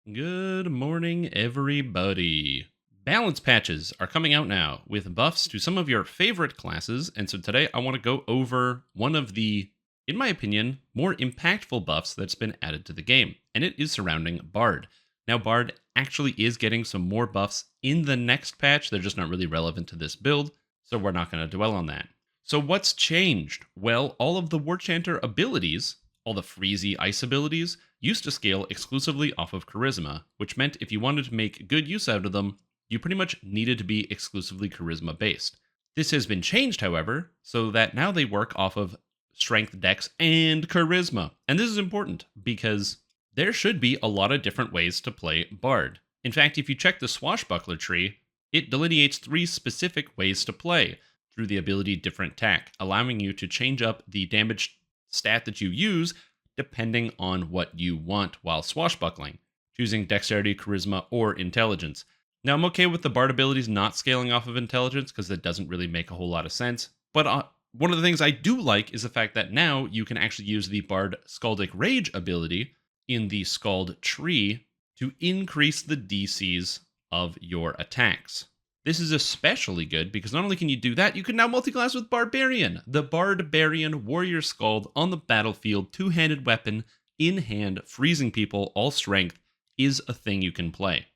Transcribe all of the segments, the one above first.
Good morning, everybody. Balance patches are coming out now with buffs to some of your favorite classes. And so today I want to go over one of the, in my opinion, more impactful buffs that's been added to the game, and it is surrounding Bard. Now, Bard actually is getting some more buffs in the next patch. They're just not really relevant to this build, so we're not going to dwell on that. So, what's changed? Well, all of the War Chanter abilities, all the freezy ice abilities, used to scale exclusively off of charisma, which meant if you wanted to make good use out of them, you pretty much needed to be exclusively charisma based. This has been changed, however, so that now they work off of strength, dex, and charisma. And this is important because there should be a lot of different ways to play Bard. In fact, if you check the swashbuckler tree, it delineates three specific ways to play through the ability different tack, allowing you to change up the damage stat that you use depending on what you want while swashbuckling, choosing dexterity, charisma, or intelligence. Now, I'm okay with the Bard abilities not scaling off of intelligence because that doesn't really make a whole lot of sense. But one of the things I do like is the fact that now you can actually use the Bard Scaldic Rage ability in the Scald tree to increase the DCs of your attacks. This is especially good because not only can you do that, you can now multiclass with Barbarian. The Barbarian Warrior Scald on the battlefield, two-handed weapon, in hand, freezing people, all strength, is a thing you can play.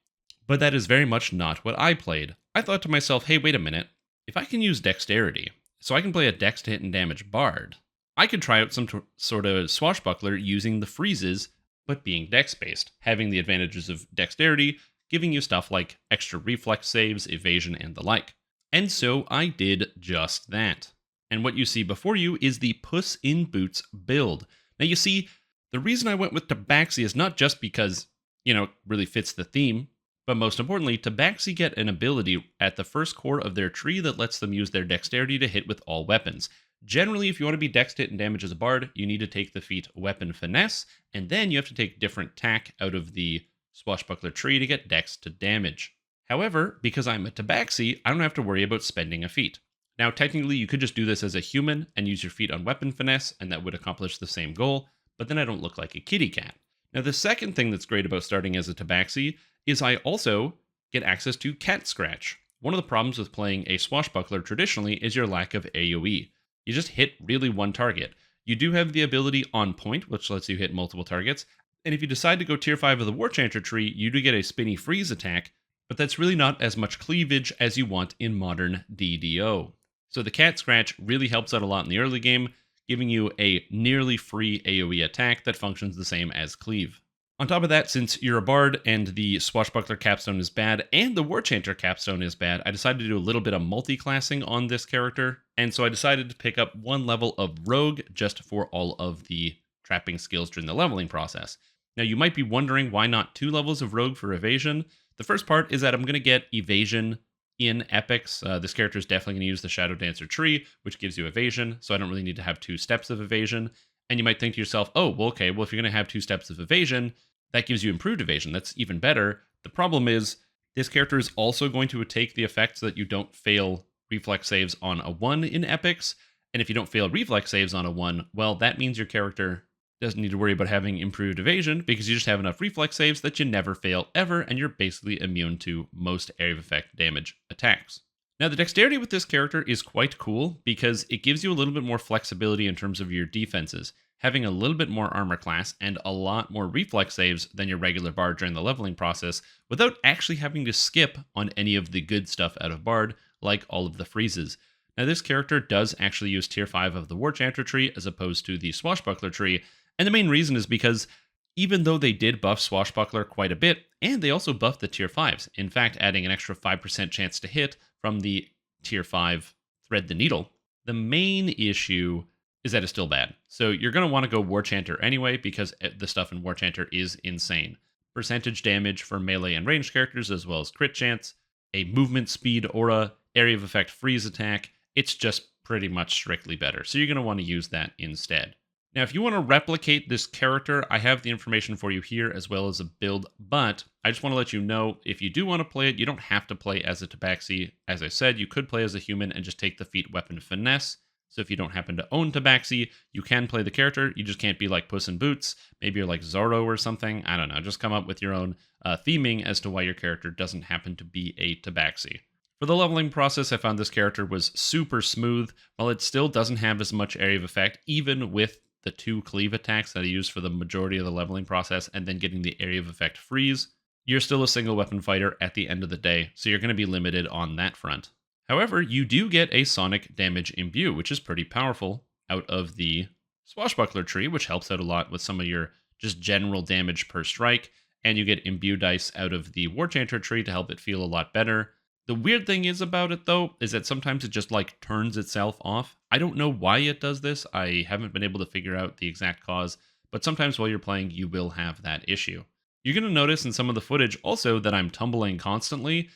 But that is very much not what I played. I thought to myself, hey, wait a minute. If I can use dexterity, so I can play a dex to hit and damage bard, I could try out some sort of swashbuckler using the freezes, but being dex-based, having the advantages of dexterity, giving you stuff like extra reflex saves, evasion, and the like. And so I did just that. And what you see before you is the Puss in Boots build. Now you see, the reason I went with Tabaxi is not just because, it really fits the theme, but most importantly, Tabaxi get an ability at the first core of their tree that lets them use their dexterity to hit with all weapons. Generally, if you want to be dex to hit and damage as a bard, you need to take the feat Weapon Finesse, and then you have to take different tack out of the swashbuckler tree to get dex to damage. However, because I'm a Tabaxi, I don't have to worry about spending a feat. Now, technically, you could just do this as a human and use your feat on Weapon Finesse, and that would accomplish the same goal, but then I don't look like a kitty cat. Now, the second thing that's great about starting as a Tabaxi is I also get access to Cat Scratch. One of the problems with playing a swashbuckler traditionally is your lack of AoE. You just hit really one target. You do have the ability On Point, which lets you hit multiple targets, and if you decide to go tier 5 of the War Chanter tree, you do get a spinny freeze attack, but that's really not as much cleavage as you want in modern DDO. So the Cat Scratch really helps out a lot in the early game, giving you a nearly free AoE attack that functions the same as cleave. On top of that, since you're a bard and the swashbuckler capstone is bad and the War Chanter capstone is bad, I decided to do a little bit of multi-classing on this character, and so I decided to pick up one level of rogue just for all of the trapping skills during the leveling process. Now, you might be wondering why not 2 levels of Rogue for Evasion. The first part is that I'm going to get Evasion in Epics. This character is definitely going to use the Shadow Dancer tree, which gives you Evasion, so I don't really need to have 2 steps of Evasion. And you might think to yourself, oh, well, okay, well, if you're going to have 2 steps of Evasion, that gives you improved Evasion. That's even better. The problem is, this character is also going to take the effect so that you don't fail reflex saves on a 1 in Epics. And if you don't fail reflex saves on a 1, well, that means your character doesn't need to worry about having improved evasion because you just have enough reflex saves that you never fail ever, and you're basically immune to most area of effect damage attacks. Now, the dexterity with this character is quite cool because it gives you a little bit more flexibility in terms of your defenses, having a little bit more armor class and a lot more reflex saves than your regular bard during the leveling process without actually having to skip on any of the good stuff out of bard, like all of the freezes. Now, this character does actually use tier 5 of the War Chanter tree as opposed to the swashbuckler tree, and the main reason is because even though they did buff Swashbuckler quite a bit, and they also buffed the tier 5s, in fact adding an extra 5% chance to hit from the tier 5 Thread the Needle, the main issue is that it's still bad. So you're going to want to go War Chanter anyway because the stuff in War Chanter is insane. Percentage damage for melee and ranged characters as well as crit chance, a movement speed aura, area of effect freeze attack, it's just pretty much strictly better. So you're going to want to use that instead. Now, if you want to replicate this character, I have the information for you here as well as a build, but I just want to let you know, if you do want to play it, you don't have to play as a Tabaxi. As I said, you could play as a human and just take the feat Weapon Finesse. So if you don't happen to own Tabaxi, you can play the character. You just can't be like Puss in Boots. Maybe you're like Zorro or something. I don't know. Just come up with your own theming as to why your character doesn't happen to be a Tabaxi. For the leveling process, I found this character was super smooth. While it still doesn't have as much area of effect, even with the 2 cleave attacks that I used for the majority of the leveling process and then getting the area of effect freeze, you're still a single weapon fighter at the end of the day, so you're going to be limited on that front. However, you do get a sonic damage imbue, which is pretty powerful out of the swashbuckler tree, which helps out a lot with some of your just general damage per strike, and you get imbue dice out of the war chanter tree to help it feel a lot better. The weird thing is about it, though, is that sometimes it just like turns itself off. I don't know why it does this. I haven't been able to figure out the exact cause, but sometimes while you're playing, you will have that issue. You're going to notice in some of the footage also that I'm tumbling constantly.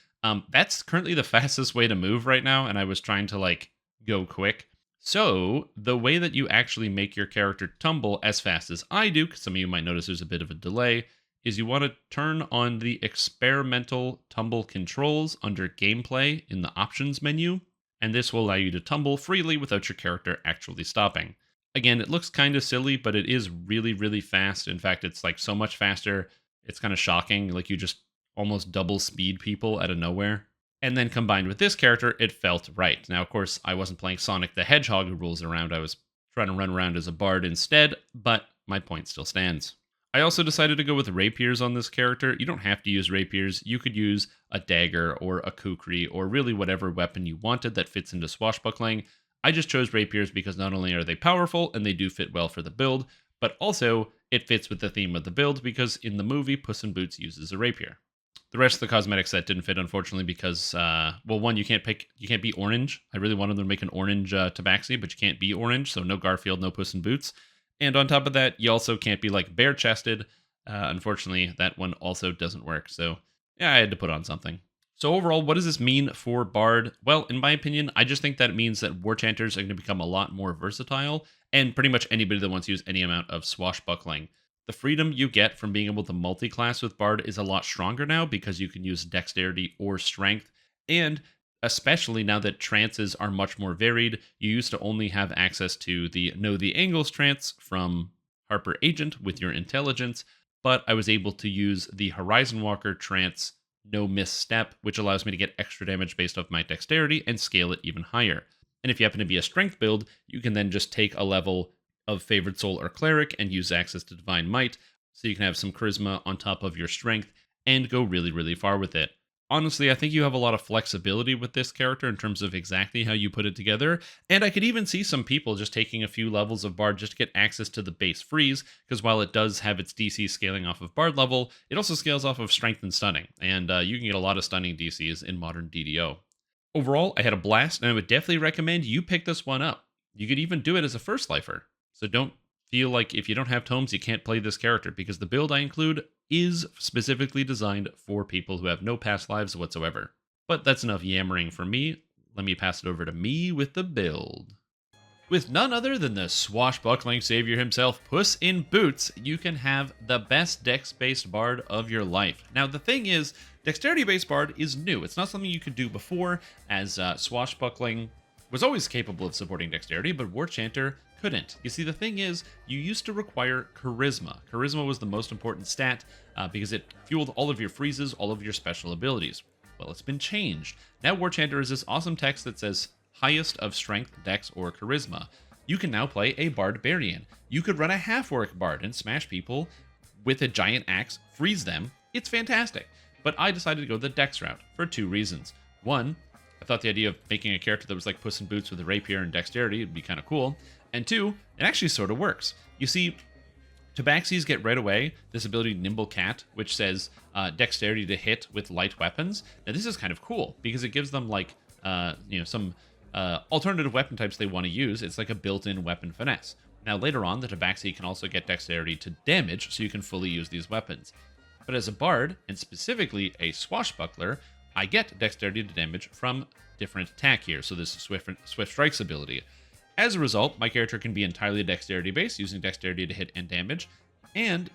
That's currently the fastest way to move right now, and I was trying to like go quick. So the way that you actually make your character tumble as fast as I do, because some of you might notice there's a bit of a delay, is you want to turn on the experimental tumble controls under gameplay in the options menu, and this will allow you to tumble freely without your character actually stopping. Again, it looks kind of silly, but it is really, really fast. In fact, it's like so much faster, it's kind of shocking. Like you just almost double speed people out of nowhere. And then combined with this character, it felt right. Now, of course, I wasn't playing Sonic the Hedgehog who rules around. I was trying to run around as a bard instead, but my point still stands. I also decided to go with rapiers on this character. You don't have to use rapiers. You could use a dagger or a kukri or really whatever weapon you wanted that fits into swashbuckling. I just chose rapiers because not only are they powerful and they do fit well for the build, but also it fits with the theme of the build because in the movie, Puss in Boots uses a rapier. The rest of the cosmetic set didn't fit, unfortunately, because, well, one, you can't be orange. I really wanted them to make an orange Tabaxi, but you can't be orange, so no Garfield, no Puss in Boots. And on top of that, you also can't be, like, bare-chested. Unfortunately, that one also doesn't work, so yeah, I had to put on something. So overall, what does this mean for Bard? Well, in my opinion, I just think that it means that War Chanters are going to become a lot more versatile, and pretty much anybody that wants to use any amount of swashbuckling. The freedom you get from being able to multi-class with Bard is a lot stronger now because you can use dexterity or strength, and especially now that trances are much more varied, you used to only have access to the Know the Angles trance from Harper Agent with your intelligence, but I was able to use the Horizon Walker trance No Misstep, which allows me to get extra damage based off my dexterity and scale it even higher. And if you happen to be a strength build, you can then just take a level of Favored Soul or Cleric and use access to Divine Might, so you can have some charisma on top of your strength and go really, really far with it. Honestly, I think you have a lot of flexibility with this character in terms of exactly how you put it together, and I could even see some people just taking a few levels of Bard just to get access to the base freeze, because while it does have its DC scaling off of Bard level, it also scales off of Strength and Stunning, and you can get a lot of stunning DCs in modern DDO. Overall, I had a blast, and I would definitely recommend you pick this one up. You could even do it as a first lifer. So don't feel like if you don't have tomes, you can't play this character, because the build I include is specifically designed for people who have no past lives whatsoever. But that's enough yammering for me. Let me pass it over to me with the build. With none other than the swashbuckling savior himself, Puss in Boots, you can have the best dex-based bard of your life. Now, the thing is, dexterity-based bard is new. It's not something you could do before, as swashbuckling was always capable of supporting dexterity, but War Chanter couldn't. You see, the thing is, you used to require charisma. Charisma was the most important stat because it fueled all of your freezes, all of your special abilities. Well, it's been changed. Now War Chanter is this awesome text that says highest of strength, dex, or charisma. You can now play a barbarian. You could run a half-orc bard and smash people with a giant axe, freeze them. It's fantastic. But I decided to go the dex route for 2 reasons. One, I thought the idea of making a character that was like Puss in Boots with a rapier and dexterity would be kind of cool. And 2, it actually sort of works. You see, Tabaxis get right away this ability Nimble Cat, which says dexterity to hit with light weapons. Now this is kind of cool because it gives them like some alternative weapon types they want to use. It's like a built-in weapon finesse. Now later on, the Tabaxi can also get dexterity to damage, so you can fully use these weapons. But as a bard, and specifically a swashbuckler, I get dexterity to damage from different attack here. So this Swift Strikes ability. As a result, my character can be entirely dexterity-based, using dexterity to hit and damage, and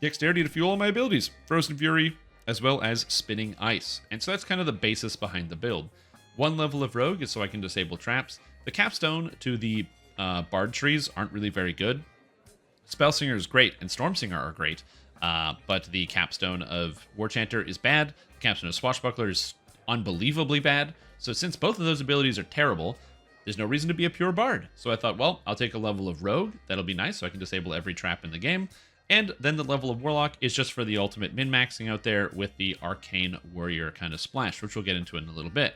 dexterity to fuel all my abilities, Frozen Fury, as well as Spinning Ice. And so that's kind of the basis behind the build. One level of rogue is so I can disable traps. The capstone to the bard trees aren't really very good. Spellsinger is great, and Stormsinger are great, but the capstone of Warchanter is bad. The capstone of Swashbuckler is unbelievably bad. So since both of those abilities are terrible, there's no reason to be a pure bard. So I thought, well, I'll take a level of rogue. That'll be nice, so I can disable every trap in the game. And then the level of warlock is just for the ultimate min-maxing out there with the arcane warrior kind of splash, which we'll get into in a little bit.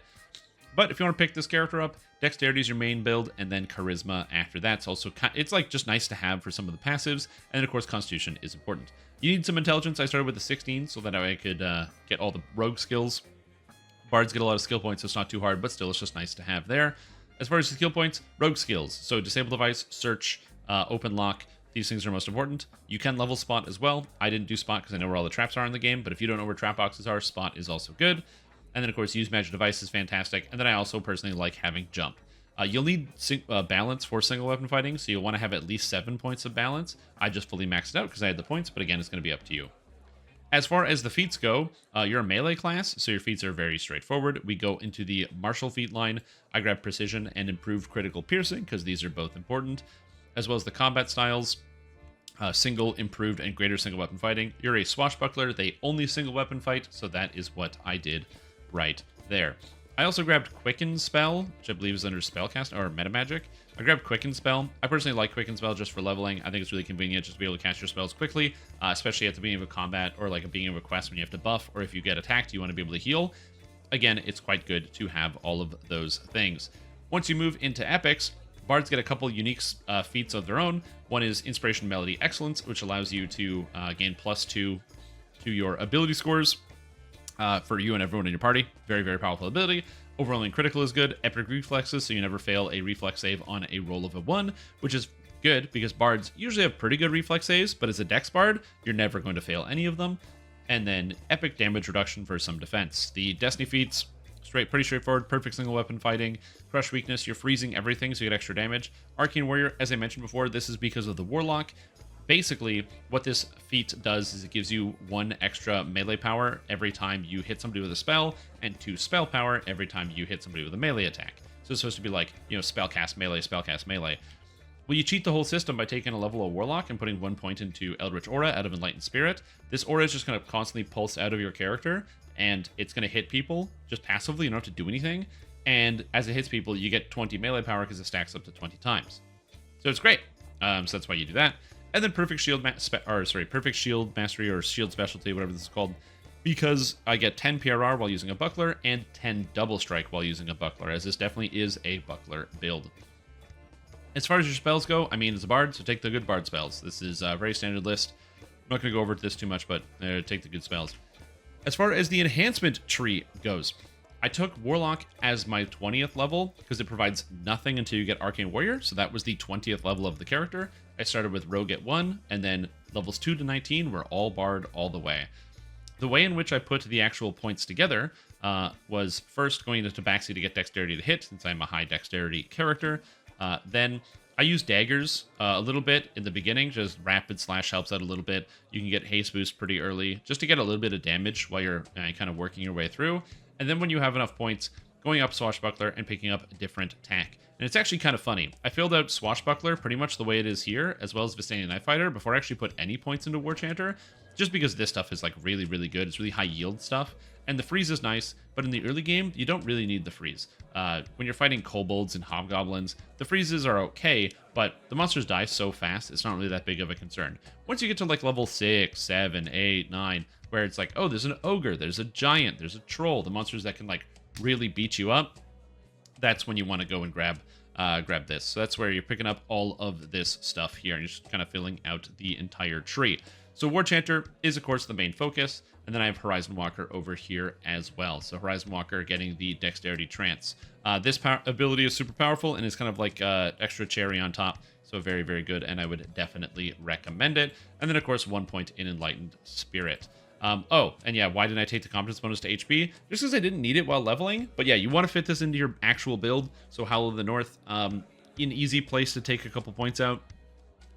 But if you want to pick this character up, dexterity is your main build, and then charisma after that's also it's like just nice to have for some of the passives, and then of course constitution is important. You need some intelligence. I started with the 16 so that I could get all the rogue skills. Bards get a lot of skill points, so it's not too hard, but still it's just nice to have there. As far as the skill points, rogue skills. So disable device, search, open lock. These things are most important. You can level spot as well. I didn't do spot because I know where all the traps are in the game, but if you don't know where trap boxes are, spot is also good. And then, of course, use magic device is fantastic. And then I also personally like having jump. You'll need balance for single weapon fighting, so you'll want to have at least 7 points of balance. I just fully maxed it out because I had the points, but again, it's going to be up to you. As far as the feats go, you're a melee class, so your feats are very straightforward. We go into the martial feat line. I grab precision and improved critical piercing because these are both important, as well as the combat styles, single, improved, and greater single weapon fighting. You're a swashbuckler. They only single weapon fight, so that is what I did right there. I also grabbed Quicken Spell, which I believe is under Spellcast or Metamagic. I grabbed Quicken Spell. I personally like Quicken Spell just for leveling. I think it's really convenient just to be able to cast your spells quickly, especially at the beginning of a combat or like a beginning of a quest when you have to buff, or if you get attacked, you want to be able to heal. Again, it's quite good to have all of those things. Once you move into epics, bards get a couple unique feats of their own. One is Inspiration Melody Excellence, which allows you to gain +2 to your ability scores. For you and everyone in your party. Very, very powerful ability. Overwhelming critical is good. Epic reflexes, so you never fail a reflex save on a roll of a 1, which is good because bards usually have pretty good reflex saves, but as a dex bard, you're never going to fail any of them. And then epic damage reduction for some defense. The destiny feats, pretty straightforward. Perfect single weapon fighting. Crush weakness, you're freezing everything, so you get extra damage. Arcane warrior, as I mentioned before, this is because of the warlock. Basically, what this feat does is it gives you 1 extra melee power every time you hit somebody with a spell, and 2 spell power every time you hit somebody with a melee attack. So it's supposed to be like, spellcast melee, spellcast melee. Well, you cheat the whole system by taking a level of Warlock and putting 1 point into Eldritch Aura out of Enlightened Spirit. This aura is just going to constantly pulse out of your character, and it's going to hit people just passively. You don't have to do anything. And as it hits people, you get 20 melee power because it stacks up to 20 times. So it's great. So that's why you do that. And then Perfect Shield Perfect Shield Mastery or Shield Specialty, whatever this is called, because I get 10 PRR while using a Buckler and 10 Double Strike while using a Buckler, as this definitely is a Buckler build. As far as your spells go, I mean, it's a Bard, so take the good Bard spells. This is a very standard list. I'm not going to go over this too much, but take the good spells. As far as the enhancement tree goes, I took Warlock as my 20th level because it provides nothing until you get Arcane Warrior, so that was the 20th level of the character. I started with Rogue at 1, and then levels 2 to 19 were all Bard all the way. The way in which I put the actual points together was first going into Tabaxi to get Dexterity to hit, since I'm a high Dexterity character. Then I used daggers a little bit in the beginning, just rapid slash helps out a little bit. You can get haste boost pretty early, just to get a little bit of damage while you're kind of working your way through. And then when you have enough points, going up Swashbuckler and picking up a different attack. And it's actually kind of funny. I filled out Swashbuckler pretty much the way it is here, as well as Vistanian Knife Fighter, before I actually put any points into Warchanter, just because this stuff is like really, really good. It's really high yield stuff. And the freeze is nice, but in the early game, you don't really need the freeze. When you're fighting kobolds and hobgoblins, the freezes are okay, but the monsters die so fast, it's not really that big of a concern. Once you get to like level 6, 7, 8, 9, where it's like, oh, there's an ogre, there's a giant, there's a troll, the monsters that can like really beat you up, that's when you want to go and grab this. So that's where you're picking up all of this stuff here, and you're just kind of filling out the entire tree. So Warchanter is, of course, the main focus, and then I have Horizon Walker over here as well. So Horizon Walker getting the Dexterity Trance. This ability is super powerful, and it's kind of like extra cherry on top. So very, very good, and I would definitely recommend it. And then, of course, 1 point in Enlightened Spirit. Oh, and yeah, why didn't I take the competence bonus to HP? Just because I didn't need it while leveling. But yeah, you want to fit this into your actual build. So Howl of the North, an easy place to take a couple points out.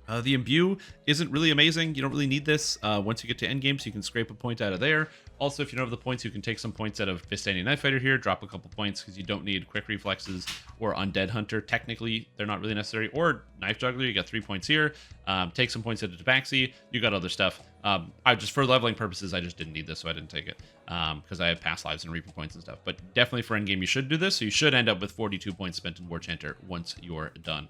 The imbue isn't really amazing. You don't really need this once you get to endgame, so you can scrape a point out of there. Also, if you don't have the points, you can take some points out of Vistani Knife Fighter here, drop a couple points because you don't need Quick Reflexes or Undead Hunter. Technically, they're not really necessary. Or Knife Juggler, you got 3 points here. Take some points out of Tabaxi. You got other stuff. I just, for leveling purposes, I just didn't need this, so I didn't take it because I have past lives and Reaper points and stuff. But definitely for endgame, you should do this. So you should end up with 42 points spent in War Chanter once you're done.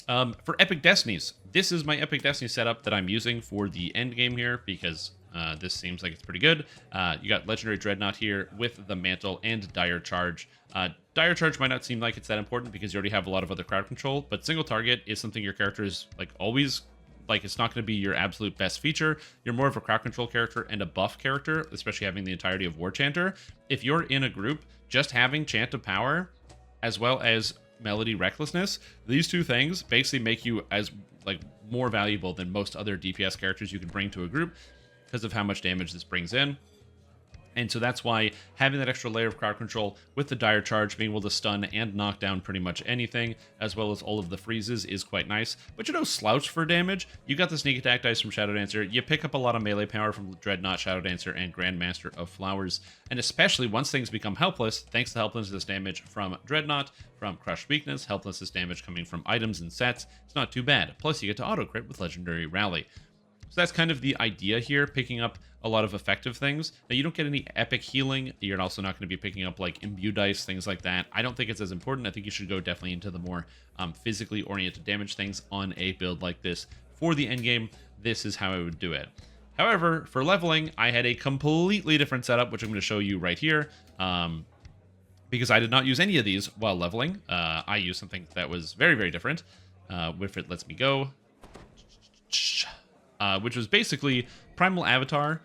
For Epic Destinies, this is my Epic Destiny setup that I'm using for the end game here because this seems like it's pretty good. You got Legendary Dreadnought here with the Mantle and Dire Charge. Dire Charge might not seem like it's that important because you already have a lot of other crowd control, but single target is something your character is like always, like it's not going to be your absolute best feature. You're more of a crowd control character and a buff character, especially having the entirety of War Chanter. If you're in a group, just having Chant of Power as well as Melody Recklessness, these two things basically make you as like more valuable than most other DPS characters you can bring to a group because of how much damage this brings in. And so that's why having that extra layer of crowd control with the Dire Charge, being able to stun and knock down pretty much anything, as well as all of the freezes, is quite nice. But you're no slouch for damage. You got the sneak attack dice from Shadow Dancer. You pick up a lot of melee power from Dreadnought, Shadow Dancer, and Grandmaster of Flowers. And especially once things become helpless, thanks to helplessness damage from Dreadnought, from Crushed Weakness, helplessness damage coming from items and sets, it's not too bad. Plus you get to auto crit with Legendary Rally. So that's kind of the idea here, picking up a lot of effective things. Now, you don't get any epic healing. You're also not going to be picking up, like, imbue dice, things like that. I don't think it's as important. I think you should go definitely into the more physically oriented damage things on a build like this. For the endgame, this is how I would do it. However, for leveling, I had a completely different setup, which I'm going to show you right here. Because I did not use any of these while leveling. I used something that was very, very different. If it lets me go. Which was basically Primal Avatar,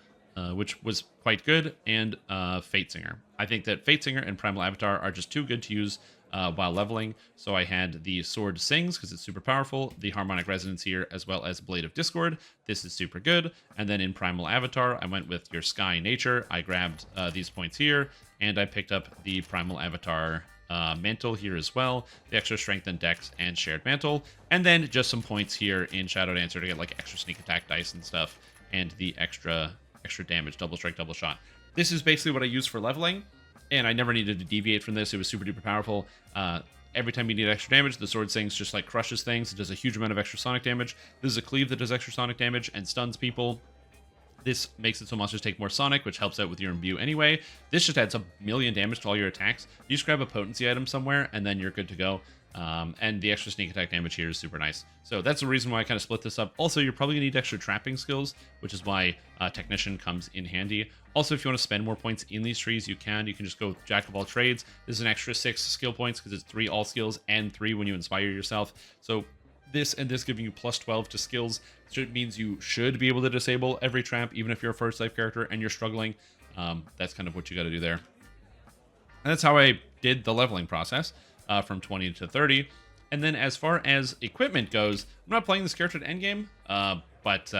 which was quite good, and Fate Singer. I think that Fate Singer and Primal Avatar are just too good to use while leveling, so I had the Sword Sings, because it's super powerful, the Harmonic Resonance here, as well as Blade of Discord. This is super good, and then in Primal Avatar, I went with your Sky Nature. I grabbed these points here, and I picked up the Primal Avatar Mantle here as well, the extra strength and dex and shared mantle, and then just some points here in Shadow Dancer to get like extra sneak attack dice and stuff, and the extra damage, double strike, double shot. This is basically what I use for leveling, and I never needed to deviate from this. It was super duper powerful. Every time you need extra damage, the Sword Sings just like crushes things. It does a huge amount of extra sonic damage. This is a cleave that does extra sonic damage and stuns people. This makes it so monsters take more sonic, which helps out with your imbue anyway. This just adds a million damage to all your attacks. You just grab a potency item somewhere, and then you're good to go. And the extra sneak attack damage here is super nice. So that's the reason why I kind of split this up. Also, you're probably going to need extra trapping skills, which is why Technician comes in handy. Also, if you want to spend more points in these trees, you can. You can just go Jack of all trades. This is an extra 6 skill points because it's 3 all skills and 3 when you inspire yourself. So this and this giving you plus 12 to skills, so it means you should be able to disable every trap, even if you're a first life character and you're struggling. That's kind of what you got to do there. And that's how I did the leveling process from 20 to 30. And then as far as equipment goes, I'm not playing this character at endgame, but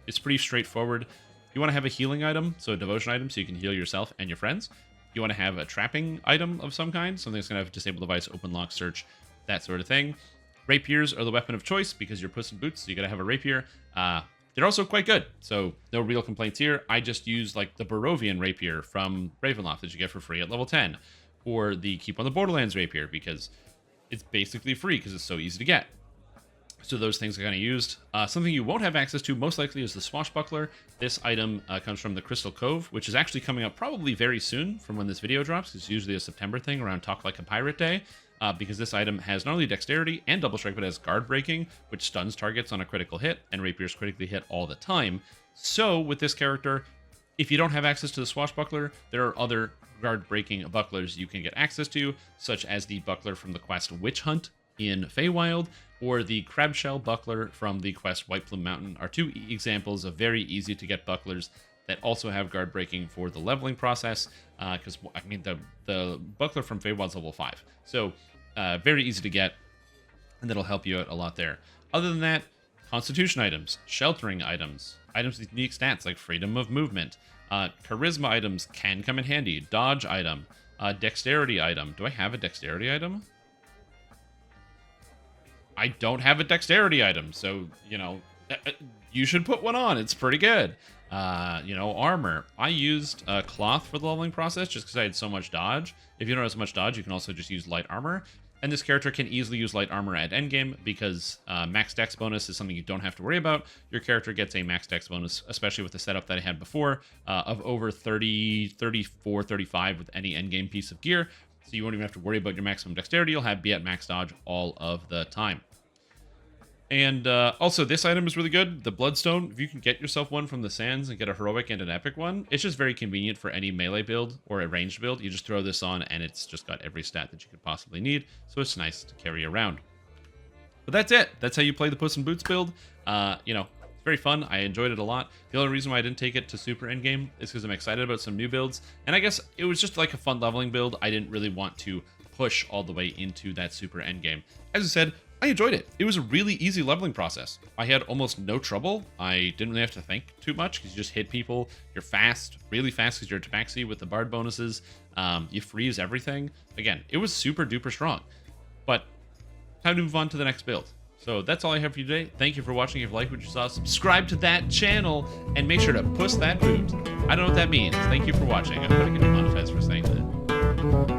it's pretty straightforward. You want to have a healing item, so a devotion item, so you can heal yourself and your friends. You want to have a trapping item of some kind, something that's going to have disable device, open lock, search, that sort of thing. Rapiers are the weapon of choice because you're Puss in Boots, so you gotta have a rapier. They're also quite good, so no real complaints here. I just use like the Barovian rapier from Ravenloft that you get for free at level 10, or the Keep on the Borderlands rapier because it's basically free because it's so easy to get. So those things I kind of used. Something you won't have access to most likely is the swashbuckler. This item comes from the Crystal Cove, which is actually coming up probably very soon from when this video drops. It's usually a September thing around Talk Like a Pirate Day. Because this item has not only dexterity and double strike, but has guard breaking, which stuns targets on a critical hit, and rapiers critically hit all the time. So with this character, if you don't have access to the swashbuckler, there are other guard breaking bucklers you can get access to, such as the buckler from the quest Witch Hunt in Feywild, or the Crabshell buckler from the quest White Plume Mountain, are two examples of very easy to get bucklers that also have guard breaking for the leveling process, because I mean the buckler from Feywild's level 5, so very easy to get, and that'll help you out a lot there. Other than that, constitution items, sheltering items, items with unique stats like freedom of movement, charisma items can come in handy, dodge item, dexterity item. Do I have a dexterity item? I don't have a dexterity item, so, you should put one on. It's pretty good. Armor. I used cloth for the leveling process just because I had so much dodge. If you don't have so much dodge, you can also just use light armor. And this character can easily use light armor at endgame because max dex bonus is something you don't have to worry about. Your character gets a max dex bonus, especially with the setup that I had before, of over 30, 34, 35 with any endgame piece of gear. So you won't even have to worry about your maximum dexterity. You'll be at max dodge all of the time. And also, this item is really good. The Bloodstone, if you can get yourself one from the Sands and get a heroic and an epic one, it's just very convenient for any melee build or a ranged build. You just throw this on and it's just got every stat that you could possibly need. So it's nice to carry around. But that's it. That's how you play the Puss in Boots build. It's very fun. I enjoyed it a lot. The only reason why I didn't take it to super endgame is because I'm excited about some new builds. And I guess it was just like a fun leveling build. I didn't really want to push all the way into that super endgame. As I said, I enjoyed it. It was a really easy leveling process. I had almost no trouble. I didn't really have to think too much because you just hit people. You're fast, really fast because you're a Tabaxi with the Bard bonuses. You freeze everything. Again, it was super duper strong. But time to move on to the next build. So that's all I have for you today. Thank you for watching. If you liked what you saw, subscribe to that channel and make sure to puss that boot. I don't know what that means. Thank you for watching. I'm going to get demonetized for saying that.